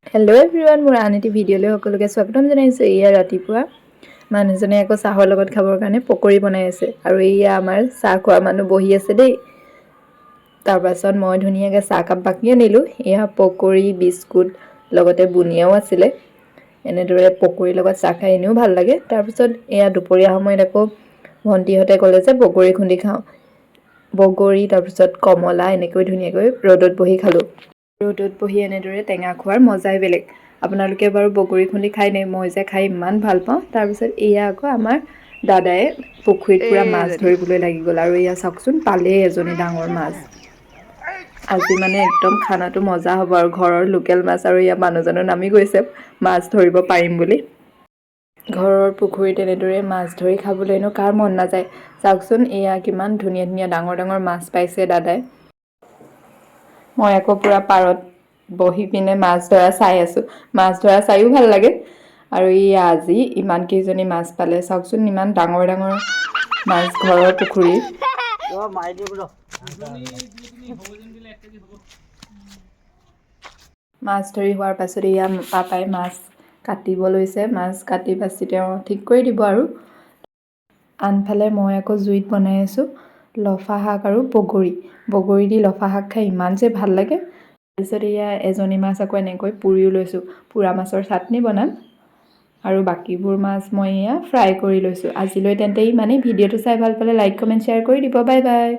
Hello' everyone, মোৰ আন এটি ভিডিঅ'লৈ সকলোকে স্বাগতম জনাইছোঁ। এয়া ৰাতিপুৱা মানুহজনে আকৌ চাহৰ লগত খাবৰ কাৰণে পকৰি বনাই আছে, আৰু এয়া আমাৰ চাহ খোৱা মানুহ বহি আছে দেই। তাৰপাছত মই ধুনীয়াকৈ চাহকাপ বাকি আনিলোঁ। এয়া পকৰি, বিস্কুট লগতে বুনিয়াও আছিলে। এনেদৰে পকৰিৰ লগত চাহ খাই এনেও ভাল লাগে। তাৰপিছত এয়া দুপৰীয়া সময়ত আকৌ ভণ্টিহঁতে ক'লে যে বগৰী খুন্দি খাওঁ। বগৰী তাৰপিছত কমলা এনেকৈ ধুনীয়াকৈ ৰ'দত বহি খালোঁ। ৰ'দত বহি এনেদৰে টেঙা খোৱাৰ মজাই বেলেগ। আপোনালোকে বাৰু বগৰী খুন্দি খায়নে? মই যে খাই ইমান ভাল পাওঁ। তাৰপিছত এয়া আকৌ আমাৰ দাদাই পুখুৰীত পূৰা মাছ ধৰিবলৈ লাগি গ'ল, আৰু এয়া চাওকচোন পালেই এজনী ডাঙৰ মাছ। আজি মানে একদম খানাটো মজা হ'ব, আৰু ঘৰৰ লোকেল মাছ, আৰু এয়া মানুহজনো নামি গৈছে মাছ ধৰিব পাৰিম বুলি। ঘৰৰ পুখুৰীত এনেদৰে মাছ ধৰি খাবলৈনো কাৰ মন নাযায়। চাওকচোন এয়া কিমান ধুনীয়া ধুনীয়া ডাঙৰ ডাঙৰ মাছ পাইছে দাদাই। মই আকৌ পূৰা পাৰত বহি পিনে মাছ ধৰা চাই আছোঁ। মাছ ধৰা চাইও ভাল লাগে। আৰু ই আজি ইমান কেইজনী মাছ পালে চাওকচোন, ইমান ডাঙৰ ডাঙৰ মাছ ঘৰৰ পুখুৰীত। মাছ ধৰি হোৱাৰ পাছত এয়া পাপাই মাছ কাটিব লৈছে। মাছ কাটি বাচি তেওঁ ঠিক কৰি দিব আৰু। আনফালে মই আকৌ জুইত বনাই আছোঁ লফা শাক আৰু বগৰী। বগৰী দি লফা শাক খাই ইমান যে ভাল লাগে। তাৰপিছত এয়া এজনী মাছ আকৌ এনেকৈ পুৰিও লৈছোঁ। পুৰা মাছৰ চাটনি বনাম, আৰু বাকীবোৰ মাছ মই এয়া ফ্ৰাই কৰি লৈছোঁ। আজিলৈ তেন্তে ইমানেই। ভিডিঅ'টো চাই ভাল পালে লাইক, কমেণ্ট, শ্বেয়াৰ কৰি দিব। Bye bye.